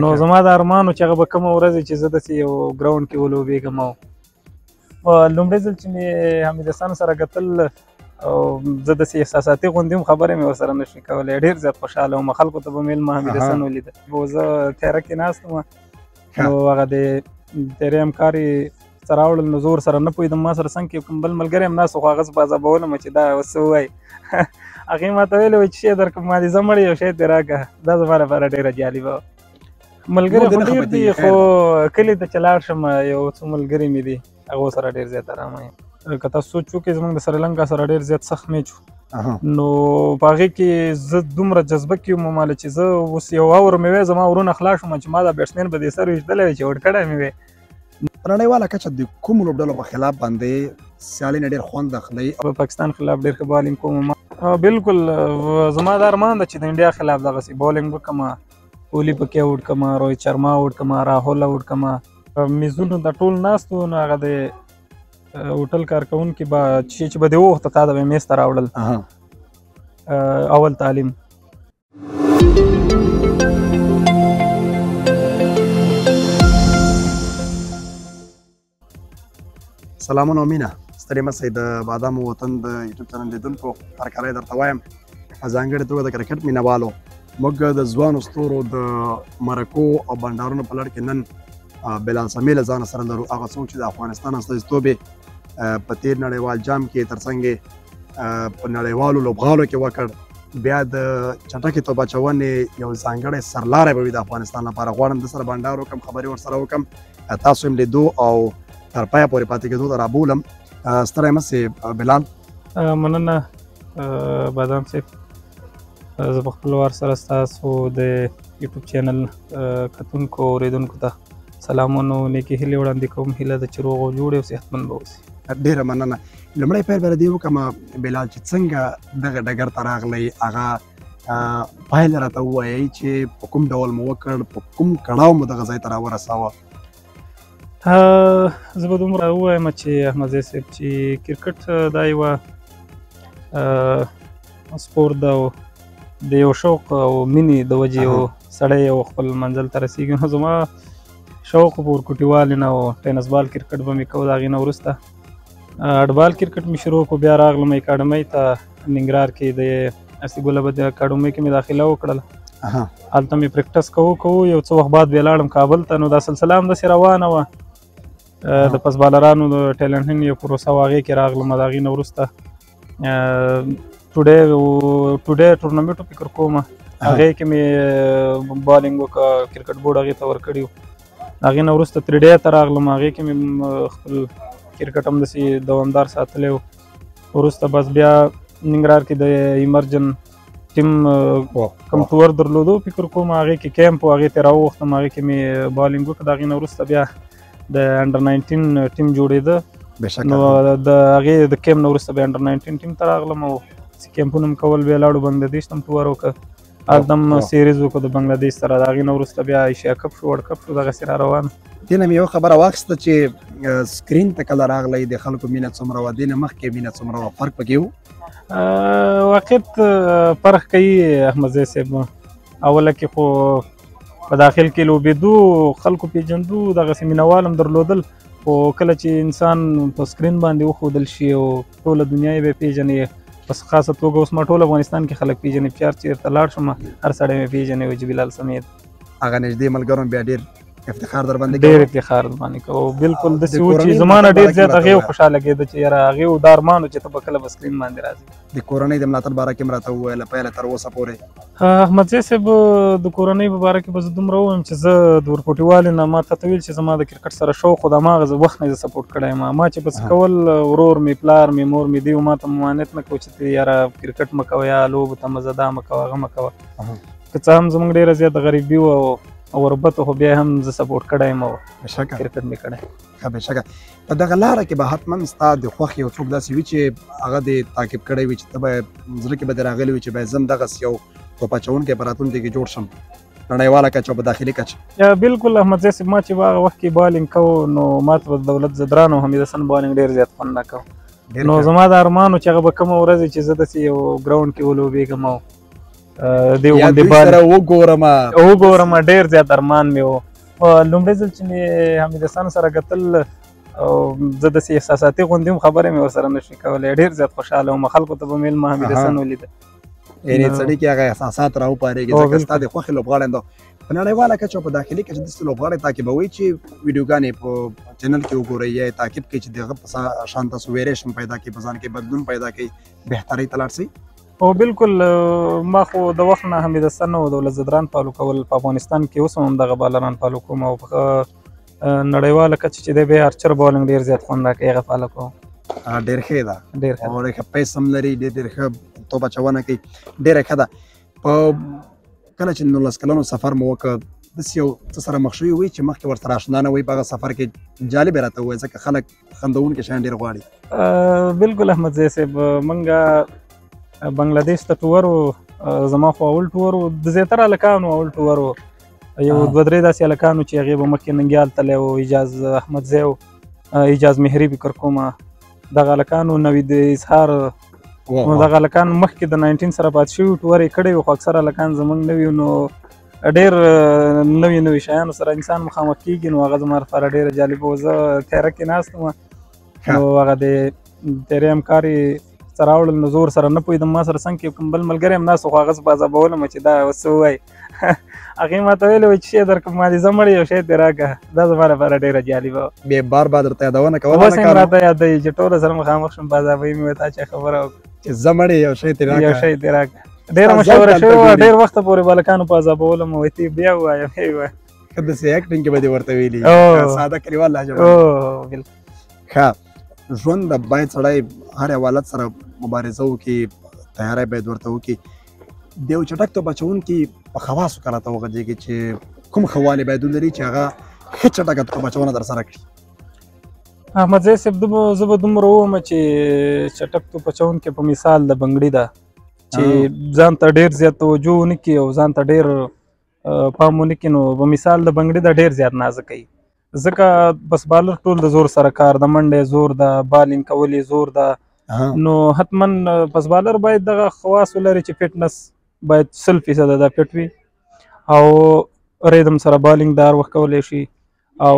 نو زما د ارمان و چې هغه به کومه ورځ وي چې زه داسې یو ګراونډ کې ولوبېږم او لومړی ځل چې مې حمید حسن سره کتل او زه داسې احساساتي غوندې هم خبرې مې ورسره نشي کولی ډېر زیات خوشحاله وم خلکو ته به مې علم حمید حسن ولیده او زه تیاره کې ناست وم نو هغه د تیارې همکار یې سره راوړل نو زه ورسره نه پوهېدم ما سره څنګ کې کوم بل ملګری هم ناست و خو هغه زه په عذابولم چې دا اوس څه ووایي هغې ما ته ویلي وایي چې شی درکړم ما دې زه مړ یو شی دې راکړه دا زما لپاره ډېره جالبه وه ملګري خو ډېر دي خو کلي ته چې لاړ شم یو څو ملګري مې دي هغو سره ډېر زیات ارامه یم که تاسو سوچ وکړئ زموږ د سریلنکا سره ډېر زیات سخت میچ و نو په هغې کې زه دومره جذبه کې وم ماله چې زه اوس یو اور مې وی زما ورونه خلاص شوم چې ما دا بیټسمین به دې سر ویشتلی وی چې وډ کړی مې وی په نړیواله کچه د کومو لوبډلو په خلاف باندې سیالي نه ډېر خوند اخلئ په پاکستان خلاف ډېر ښه بالینګ کوم بالکل زما دا ارمان ده چې د انډیا خلاف دغسې بالینګ وکړم کوهلي پکې آوټ کړم روهت شرما آوټ کړم راهول آوټ کړم میزونو د ټول ناست وو نو هغه د هوټل کارکوونکي به چې به دې وغوښته تا ته به یې میز ته راوړل اول تعلیم سلامونه او مینه ستړي مه سئ د بادامو وطن د یوټیوب چینل لیدونکو هرکلی درته وایم په ځانګړې توګه د کرکټ مینهوالو موږ د ځوانو ستورو د مرکو او بنډارونو په لړ کې نن بلال سمې له ځانه سره لرو هغه څوک چې د افغانستان استازیتوب یې په تېر نړیوال جام کې تر څنګ یې په نړیوالو لوبغالو کې وکړ بیا د چټکې توپ اچونې یو ځانګړی سرلاری به وي د افغانستان لپاره غواړم د سره بنډار وکړم خبرې ورسره وکړم تاسو هم لیدو او تر پایه پورې پاتې کېدو ته رابولم ستړی مه سې بلال مننه بادام صاحب زه په خپل وار سره ستاسو د یوټیوب چینل کتونکو اورېدونکو ته سلامونه او نیکې هیلې وړاندې کوم هیله ده چې روغ او جوړ او صحتمند به اوسي ډېره مننه لومړی پیل به له دې وکړم بلال چې څنګه دغه ډګر ته راغلی هغه پایله راته ووایئ چې په کوم ډول مو وکړ په کوم کړاو مو دغه ځای ته راورساوه زه به دومره ووایم چې احمدزی صاحب چې کرکټ دا یوه سپورت ده او د یو شوق او مینې د وجې یو سړی یو خپل منزل ته رسېږي نو زما شوق په ورکوټي نه و ټینس بال کرکټ به مې کو د هغې نه وروسته هډبال کرکټ مې شروع کړو بیا راغلم اکاډمۍ ته ننګرهار کې د اسي ګل ابد اکاډمۍ کې مې داخله وکړله هلته مې پریکټس کوو یو څه وخت بعد بیا لاړم کابل ته نو دا سلسله همداسې روانه وه د پس بالرانو د ټیلنټ یو پروسه و هغې کې راغلم د هغې نه وروسته ټوډے ټورنمنټ فکر کوم هغې کې مې بالینګ وکړه کرکټ بورډ هغې ته ورکړي وو هغې نه وروسته 3 ډے ته راغلم هغې کې مې خپل کرکټ همداسې دوامدار ساتلی و وروسته بس بیا ننګرهار کې د ایمرجن ټیم کوم تور درلودو فکر کوم هغې کې کیمپ و هغې ته راوغوښتم هغې کې مې بالینګ وکړه د هغې نه وروسته بیا د انډر 19 ټیم جوړېده نو د هغې د کیمپ نه وروسته بیا انډر 19 ټیم ته راغلم او کیمپونه م کول بیا لاړو بنګلادیش ته م ټور وکړه هلته م سیریز وکړو د بنګلادیش سره د هغې نه وروسته بیا ایشیا کپ شو ورلډ کپ شو دغسې را روان دې نه مې یوه خبره واخیسته چې سکرین ته کله راغلی د خلکو مینه څومره وه دې نه مخکې مینه څومره وه فرق پکې و واقعیت فرق کوي احمدزی صاحب اوله کې خو په داخل کې لوبېدو خلکو پیژندو دغسې مینهوال هم درلودل خو کله چې انسان په سکرین باندې وښودل شي او ټوله دنیا یې به پیژني په خاصه توګه اوس ما ټول افغانستان کې خلک پیژني چې چېرته لاړ شم هر سړی مې پیژني و چې بلال سمید هغه نږدې ملګرو بیا ډېر افتخار در باندې ډېر افتخار در باندې کوو بالکل داسې و چې زما نه ډېر زیات هغې خوشحاله کېده چې یاره هغې و دا ارمان و چې ته به کله به سکرین باندې راځې د کورنۍ د ملاتړ باره کې م راته وویله پیله تر اوسه پورې احمدزی صاحب د کورنۍ په باره کې به زه دومره ووایم چې زه د ورکوټي نه ما ته ویل چې زما د کرکټ سره شوق خو د هماغه وخت نه یې زه سپورټ کړی یم ما چې به څه کول ورور مې پلار مې مور مې دوی ما ته ممانعت نه کوو چې ته یاره کرکټ مه کوه یا لوبو ته مه ځه دا مه کوه هغه مه کوه که څه هم زموږ ډېره زیاته غریبي وه او غربت خو بیا هم زه سپورټ کړی یم او کرکټ مې کړی ښه بېشکه په دغه لاره کې به حتما ستا د خوښې یو څوک داسې وي چې هغه دې تعقیب کړی وي چې ته به زړه کې به دې راغلی وي چې باید زه هم دغسې یو توپ اچوونکی په راتلونکي کې جوړ شم نړیواله کچه او په داخلي کچه بالکل احمدزی صاحب ما چې په هغه وخت کې بالینګ کوو نو ما ته به دولت زدران او حمید حسن بالینګ ډېر زیات خوند نه کوو نو زما د ارمان و چې هغه به کومه ورځ وي چې زه داسې یو ګراونډ کې ولوبېږم او دې غوندې بال سره وګورم ډېر زیات ارمان مې و. لومړی ځل چې مې حمید حسن سره کتل او زه داسې احساساتي غوندې هم خبرې مې ورسره نشي کولی. ډېر زیات خوشحاله وم. خلکو ته به مې علم حمید حسن ولیده. یعنې سړي کې هغه احساسات راوپارېږي ځکه ستا د خوښې لوبغاړی ده. په نړیواله کچه او په داخلي کچه داسې لوبغاړی تعقیبوئ چې ویډیوګانې په چینل کې وګورئ یا یې تعقیب کړئ چې د هغه په شان تاسو ویریشن پیدا کړي، په ځان کې بدلون پیدا کړي، بهترۍ ته لاړ شئ؟ او بالکل. ما خو د وخت نه حمید حسن او دولت زدران فالو کول په افغانستان کې اوس هم دغه بالران فالو کوم او په نړیواله کچه چې دی بیا ارچر بالنګ ډېر زیات خوند راکوي، هغه فالو کوم. ډېر ښه ده. ډېر ښه او ښه پیس هم لري، ډېر ښه توپ اچونه کوي، ډېره ښه ده. په کله چې 19 کلنو سفر مو وکړ داسې یو څه سره مخ شوي وئ چې مخکې ورسره اشنا نه وئ، په هغه سفر کې جالب یې راته ووایه ځکه خلک خندونکي شیان ډېر غواړي. بالکل احمد ضیاء صاحب، موږ بنګلادیش ته ټور و. زما خو اول ټور و، د زیاتره هلکانو اول ټور و. یو دوه درې داسې هلکانو چې هغې به مخکې ننګیال تللی و، اجاز احمدزی و، اجاز مهري فکر کومه، دغه هلکانو نوید اظهار، نو دغه هلکان مخکې د 19 سره پاتې شوي ټور یې کړی و، خو اکثره هلکان زموږ نه وي. نو ډېر نوي شیانو سره انسان مخامخ کېږي، نو هغه زما لپاره ډېره جالبه وه. زه تیاره کې ناست وم، نو هغه د تیرې همکار یې څه راوړل، نو زه ورسره نه پوهېدم. ما سره څنګ کې کوم بل ملګری هم ناست و، خو هغه زه په عذابولم چې دا اوس څه ووایي. هغې ما ته ویلي وو چې شی درکړم، ما دې زه مړ یو شی دې راکړه. دا زما لپاره ډېره جالبه وه. بیا بار بار درته یادونه کوله؟ اوس هم راته یادوي چې ټوله سره مخامخ شم، په عذابوي مې ویل تا چې خبره وکړه چې زه مړ یو شی دې راکړه. یو شی دې راکړه. ډېره مشوره شوې وه، ډېر وخته پورې به هلکانو په عذابولم، وایي ته بیا ووایه ویې وایه. ښه داسې اکټینګ کې به دې ورته ویلي، ساده کلیوال لهجه باندې. بالکل. ښه ژوند د باید سړی هر حالت سره مبارزه وکړي، تیاری باید ورته وکړي. د یو چټک توپ اچوونکي په خواصو که راته وغځېږي چې کوم ښه والي باید ولري چې هغه ښه چټکه توپ اچونه در سره کړي؟ احمد ضیاء صاحب، زه به دومره ووایم چې چټک توپ اچوونکی په مثال د بنګړي ده چې ځان ته ډېر زیات توجه ونه کړي او ځان ته ډېر پام ونه کړي. نو په مثال د بنګړي ده ډېر زیات نازک وي، ځکه بس بالر ټول د زور سره کار، د منډې زور ده، بالینګ کول یې زور ده. نو حتما پس بالر باید دغه خواص ولري چې فټنس باید 100% دا فټ وي او ریدم سره بالینګ د هر وخت کولی شي، او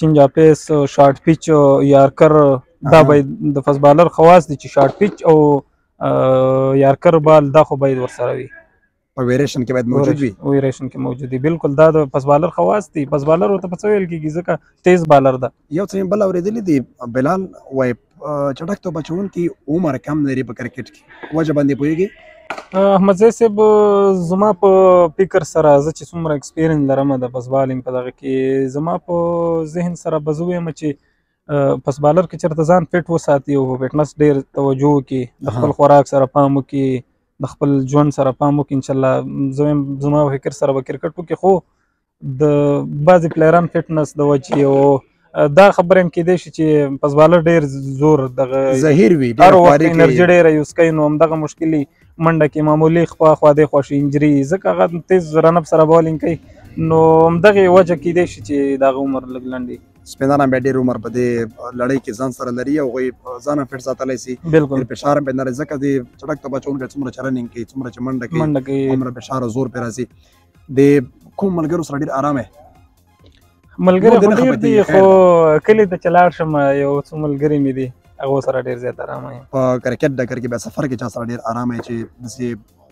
چینج اپ پیس، شارټ پیچ، یارکر، دا باید د فاست بالر خواص دي چې شارټ پیچ او یارکر بال دا خو باید ورسره وي، په ویریشن کې باید موجود وي. ویریشن کې موجود وي، بالکل. دا د فاست بالر خواص دي. فاست بالر ورته په څه ویل کېږي ځکه تیز بالر ده. یو څه مې بل اورېدلی دي بلال وایي چټک توپ اچوونکي عمر کم لري په کرکټ کې، وجه باندې پوهېږي؟ احمد ضیاء صاحب، زما په فکر سره زه چې څومره ایکسپیرینس لرم د فاست بالینګ په دغه کې، زما په ذهن سره به زه ووایم چې فاست بالر کې چېرته ځان فټ وساتي او فټنس ډېر توجه وکړي، د خپل خوراک سره پام وکړي، د خپل ژوند سره پام وکړي، انشاءالله زه وایم زما په فکر سره به کرکټ وکړي. خو د بعضې پلیران فټنس د وجې او دا خبره هم کېدی شي چې فاست بالر ډېر زور دغه ظهیر وي، هر وخت انرژي ډېره یوز کوي، نو همدغه مشکل منډه کې معمولي خوا دېخوا شي انجري، ځکه هغه تیز رنپ سره بالینګ کوي، نو همدغې وجه کېدی شي چې د هغه عمر لږ لنډ وي. سپینران بیا ډېر عمر په دې لړۍ کې ځان سره لري او هغوی ځان هم فټ ساتلی سي. بالکل. فشار هم پرې نه راځي ځکه د چټک توپ اچوونکی څومره چې رننګ کوي، څومره چې منډه کوي، هومره فشار او زور پرې راځي. د کوم ملګرو سره ډېر ارام یې؟ ملګري خو ډېر دي، خو کلي ته چې لاړ شم یو څو ملګري مې دي، هغو سره ډېر زیات ارامه یم. په کرکټ ډګر کې بیا سفر کې چا سره ډېر ارامه یې چې داسې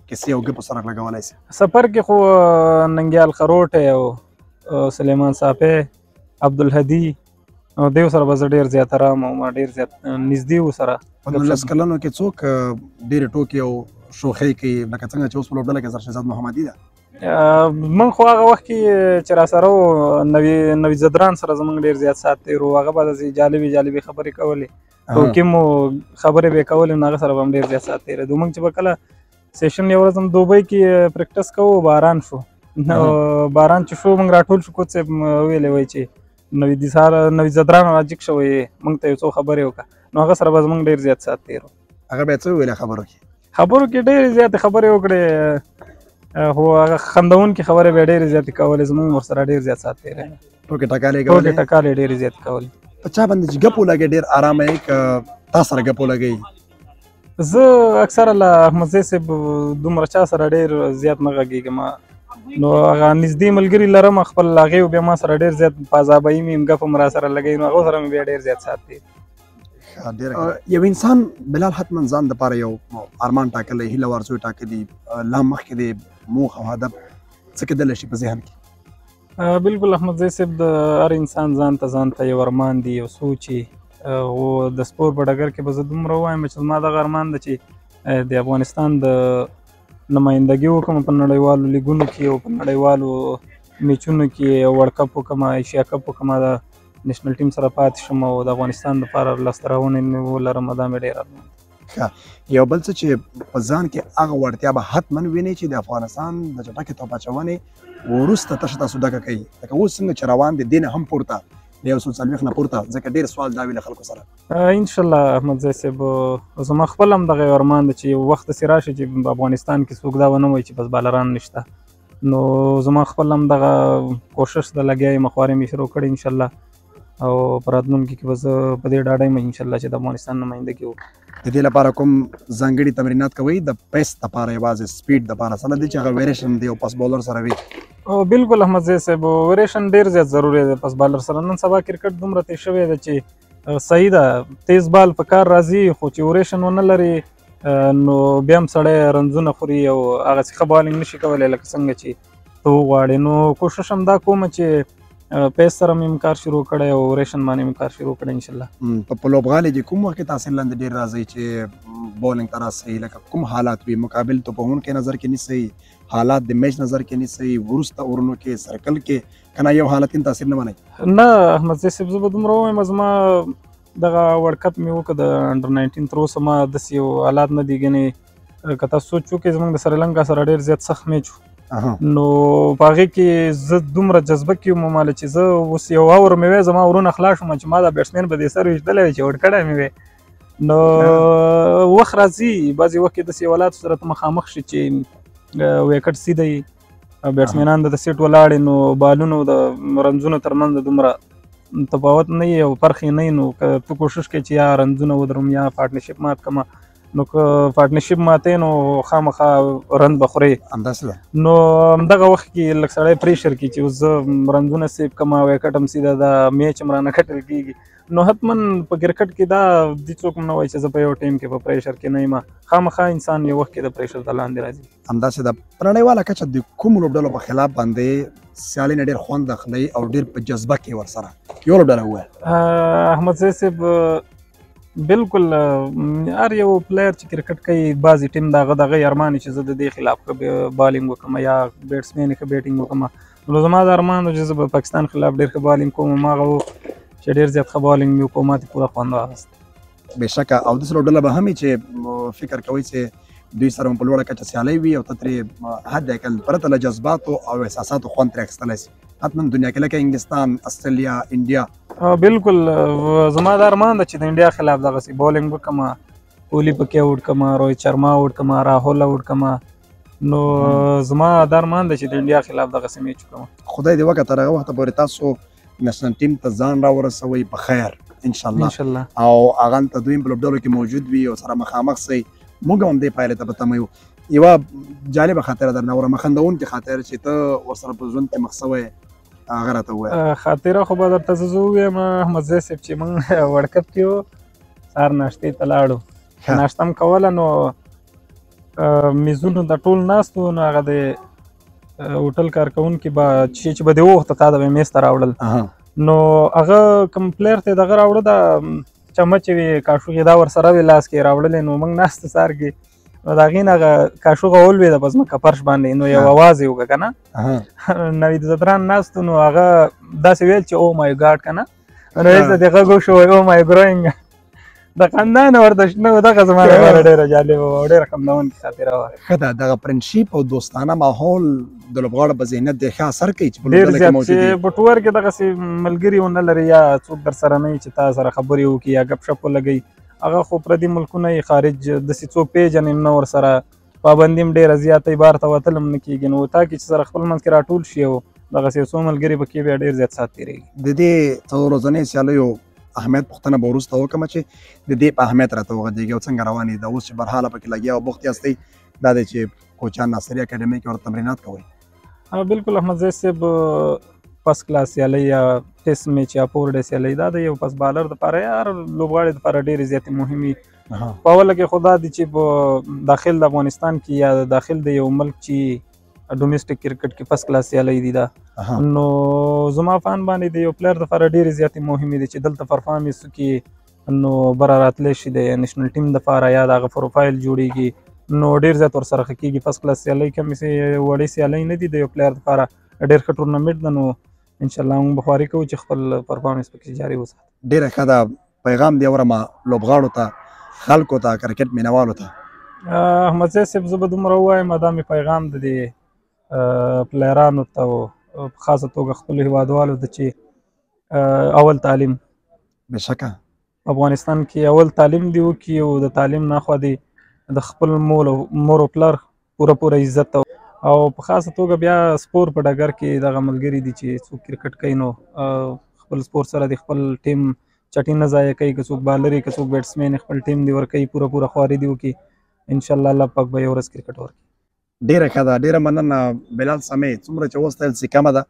کیسې او ګپو سره لګولی سي؟ سفر کې خو ننګیال خروټی او سلیمان صافی، عبدالهدي او دیو سره به زه ډېر زیات ارامه وم، ډېر زیات نږدې وو سره. په 19 کلنو کې څوک ډېرې ټوکې او شوخۍ کوي لکه څنګه چې اوس په لوبډله کې سرشهزاد محمدي ده؟ من خو هغه وخت کې چې را سره و نوید زدران سره زموږ ډېر زیات سات تېر و، هغه به داسې جالبې خبرې کولې، ټوکې مو خبرې به یې کولې، نو هغه سره به هم ډېر زیات سات تېرېدو. موږ چې به کله سیشن یو ورځ هم دوبۍ کې پریکټس کوو، باران شو، نو باران چې شو موږ راټول شو، کوچ صاحب ویلی وایي چې نوید زدران راجګ شوی، موږ ته یو څو خبرې وکړه، نو هغه سره به زموږ ډېر زیات سات تېر و. هغه بیا څه وویل خبرو کې؟ خبرو کې ډېرې زیاتې خبرې وکړې، خو هغه خندونکې خبرې به یې ډېرې زیاتې کولې، زموږ ورسره ډېر زیات سات تېری، ټوکې ټکالې ډېرې زیاتې کولې. په چا باندې چې ګپ ولګوي ډېر ارامه یې، که تا سره ګپ ولګوي؟ زه اکثره له احمدزی صاحب دومره چا سره ډېر زیات نه غږېږم، نو هغه نږدې ملګري لرم خپل، هغې بیا ما سره ډېر زیات فاضابیي مې ګپ هم را سره لګوي، نو هغو سره مې بیا ډېر زیات سات دی. یو انسان بلال حتما ځان دپاره یو ارمان ټاکلی، هیله ورزوی ټاکلي، لا مخکې د موخه او هدف څه کېدلی شي په ذهن کې؟ بالکل احمدزی صاحب د هر انسان ځان ته یو ارمان دی، یو سوچ یې، او د سپور په ډګر کې به زه دومره ووایم چې زما دغه ارمان ده چې د افغانستان د نمایندګي وکړم په نړیوالو لیګونو کې او په نړیوالو میچونو کې، ورلډ کپ وکړم، ایشیا کپ وکړم، د نېشنل ټیم سره پاتې شم او د افغانستان لپاره لاسته راوړنې مې ولرم، دا مې ډېر ارمان دی. یو بل څه چې په ځان کې هغه وړتیا به حتما وینئ چې د افغانستان د چټکې توپ اچونې وروسته تشه تاسو ډکه کوي، لکه اوس څنګه چې روان دی دې نه هم پورته د 140 نه پورته، ځکه ډېر سوال دا وي له خلکو سره. انشاءالله احمدزی صاحب زما خپل هم دغه یو ارمان دی چې یو وخت داسې راشي چې په افغانستان کې څوک دا ونه وایي چې بس بالران نشته، نو زما خپل هم دغه کوشش د لګیا یم، خوارې مې شروع کړې انشاءالله، او په راتلونکي کې به زه په دې ډاډه یم انشاءالله چې د افغانستان نمایندګي وکړم. د دې لپاره کوم ځانګړي تمرینات کوئ د پیس دپاره، یوازې سپیډ دپاره، سره دی چې هغه ویریشن دی او پاس بالر سره وي؟ بالکل احمدزی صاحب ویریشن ډېر زیات ضروري دی پاس بالر سره. نن سبا کرکټ دومره تیز شوی دی چې صحیح ده تیز بال په کار راځي، خو چې ویریشن ونه لري نو بیا هم سړی رنزونه خوري او هغسې ښه بالینګ نشي کولی لکه څنګه چې ته وغواړې. نو کوشش هم دا کومه چې پیس سره مې کار شروع کړی او وریشن باندې مې کار شروع کړی انشاءالله. په لوبغالي کې کوم وخت کې تاثیر لاندې ډېر راځئ چې بولینګ ته راسئ، لکه کوم حالات وي؟ مقابل توپوونکی نظر کې نیسئ، حالات د میچ نظر کې نیسئ، وروسته اورونو کې، سرکل کې، که نه یو حالت کې تاثیر نه منئ؟ نه احمدزی صاحب زه به دومره ووایم، زما دغه ورلډ کپ مې وکړه د انډر 19 تر اوسه ما داسې یو حالات نه دي ګنې که تاسو سوچ وکړئ زموږ د سریلنکا سره ډېر زیات سخت میچ و، نو په هغې کې زه دومره جذبه کې وم ماله چې زه اوس یو اور مې وی زما ورونه خلاص شوم چې ما دا بیټسمین به دې سر ویشتلی وی چې اوډ کړی مې وی. نو وخت راځي بعضې وخت کې داسې حالاتو سره ته مخامخ شي چې ویکټ سیده وي، بیټسمینان د سیټ ولاړې، نو بالونو د رنزونو ترمنځ دومره تفاوت نه وي او فرق یې نه وي، نو که ته کوشش کوې چې یا رنزونه ودرم یا پارټنرشپ مات کړمه، نو که پارټنرشپ ماتې نو خامخا رن به خورې. همداسې ده. نو همدغه وخت کې لږ سړی پریشر کې چې اوس زه رنزونه سیف کړم، ویکټ هم سیده ده، میچ هم رانه کټل کېږي، نو حتما په کرکټ کې دا دې څوک هم نه وایي چې زه په یو ټیم کې په پریشر کې نه یم، خامخا انسان یو وخت کې د پریشر ته لاندې راځي. همداسې ده. په نړیواله کچه د کومو لوبډلو په خلاف باندې سیالي نه ډېر خوند اخلئ او ډېر په جذبه کې ورسره یو لوبډله ووایه؟ احمدزی صاحب بالکل هر یو پلیر چې کرکټ کوي بعضې ټیم د هغه ارمان چې زه د دې خلاف ښه بالینګ وکړم یا بیټسمین ښه بیټینګ وکړم، نو زما د ارمان و چې زه به پاکستان خلاف ډېر ښه بالینګ کوم، هماغه و چې ډېر زیات ښه بالینګ مې وکړو، ما ترې پوره خوند واخیست. بېشکه. او داسې لوبډله به هم وي چې فکر کوئ چې دوی سره په لوړه کچه سیالۍ وي او ته ترې حد اقل پرته له جذباتو او احساساتو خوند ترې اخیستلی شي حتما دنیا کې، لکه انګلستان، استرالیا، انډیا؟ بالکل زما دا ارمان ده چې د انډیا خلاف دغسې بولینګ وکړم، کوهلي پکې آوټ کړم، روهت شرما آوټ کړم، راهول آوټ کړم، نو زما دا ارمان ده چې د انډیا خلاف دغسې میچ وکړم. خدای دې وکړه تر هغه وخته پورې تاسو نېشنل ټیم ته ځان راورسوئ په خیر انشاءالله، او هغه ته دویم په لوبډلو کې موجود وي او سره مخامخ سئ. موږ هم دې پایلې ته په تمه یو. یوه جالبه خاطره درنه اورم، خندونکې خاطره چې ته ورسره په ژوند کې مخ سوی، هغه راته ووایه. خاطره خو به درته زه ووایم احمدزی صاحب چې موږ ورلډ کپ کې وو، سهار ناشتې ته لاړو، ناشته م کوله، نو میزونو د ټول ناست وو، نو هغه د هوټل کارکوونکي به چې به دې وغوښته تا د به میز ته راوړل، نو هغه کوم پلیر ته یې دغه راوړه د چمچ وي کاشوغې دا ورسره وې لاس کې راوړلې، نو موږ ناسته سهار کې نو د هغې نه هغه کاشوغه ولوېده په ځمکه فرش باندې، نو یو اواز یې وکړه که نه، نوید زدران ناست نو هغه داسې ویل چې او مای ګاډ که نه، نو هېڅ د غږ وشو او مای ګروینګ د خندا نه ورته شنه و. دغه زما لپاره ډېره جالبه وه او ډېره خندونکې خاطره وه. ښه ده. دغه فرینډشیپ او دوستانه ماحول د لوبغاړو په ذهنیت ډېر ښه اثر کوي چې په ډېر لوبډله زیات کې موجود چې وي. په ټور کې دغسې ملګري ونه لري یا څوک در سره نه وي چې تا سره خبرې وکړي یا ګپ شپ ولګوي، هغه خو پردي ملکونه یې خارج داسې څوک پېژنې نه، ورسره پابندي هم ډېره زیاته وي، بار ته وتل هم نه کېږي، نو تا کې چې سره خپل منځ کې راټول شي او دغسې یو څو ملګري پکې بیا ډېر زیات سات تېرېږي. د دې څو ورځنۍ سیالیو اهمیت پوښتنه به وروسته وکړم چې د دې په اهمیت راته وغږېږي او څنګه روانې ده اوس چې برحاله پکې لګیا او بوخت یاستئ دا دی چې کوچیان ناصري اکاډمۍ کې ورته تمرینات کوئ بالکل احمد زید صاحب فرست کلاس سیالۍ یا ټیسټ میچ یا فور ډے سیالۍ دا د یو پس بالر دپاره یا هر لوبغاړي دپاره ډېرې زیاتې مهمې په اوله کې خو دا دي چې په داخل د افغانستان کې یا داخل د یو ملک چې ډومیسټک کرکټ کې فرست کلاس سیالۍ دي دا نو زما په اند باندې د یو پلیر دپاره ډېرې زیاتې مهمې دي چې دلته پرفارمنس وکړي نو بره راتلی شي د نیشنل ټیم دپاره یا د هغه پروفایل جوړېږي نو ډېر زیات ورسره ښه کېږي فرست کلاس سیالۍ کمې وړې سیالۍ نه دي د یو پلیر دپاره ډېر ښه ټورنمنټ ده نو انشاءالله موږ به خواري کوو چې خپل پرفارمنس پکې جاري وساتو ډېره ښه ده پیغام دی اورم لوبغاړو ته خلکو ته کرکټ مینوالو ته احمد زید صاحب زه به دومره ووایم دا مې پیغام د دې پلیرانو ته په خاصه توګه خپلو هیوادوالو ته چې اول تعلیم بېشکه افغانستان کې اول تعلیم دی وکړي او د تعلیم ناخوا دی د خپل مور او پلار پوره عزت او په خاصه توګه بیا سپور په ډګر کې دغه ملګري دي چې څوک کرکټ کوي نو خپل سپور سره د خپل ټیم چټي نه ضایع کوي که څوک بالر که څوک بیټسمین خپل ټیم دی ورکوي پوره خواري دی وکړي انشاءالله الله پاک به یو ورځ کرکټ ورکړي ډېره ښه ده ډېره مننه بلال سمې څومره چې وستایل چې کمه ده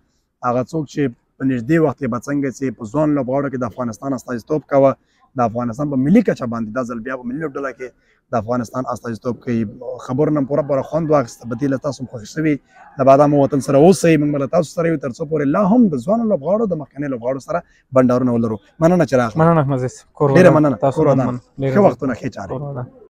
هغه څوک چې په نږدې وخت کې به څنګه چې په ځوان لوبغاړو کې د افغانستان استازیتوب کوه د افغانستان په ملي کچه باندې دا ځل بیا په ملي لوبډله کې د افغانستان استازیتوب کوي خبرونه مو پوره خوند واخیسته په دې له تاسو هم خوښ شوي د بادامو وطن سره اوسئ موږ به له تاسو سره یو تر څو پورې لا هم د ځوانو لوبغاړو د مخکنیو لوبغاړو سره بنډارونه ولرو مننه چې راغلئ مننه احمد زید ډېره مننه کور ودان ښه وختونه ښې چارې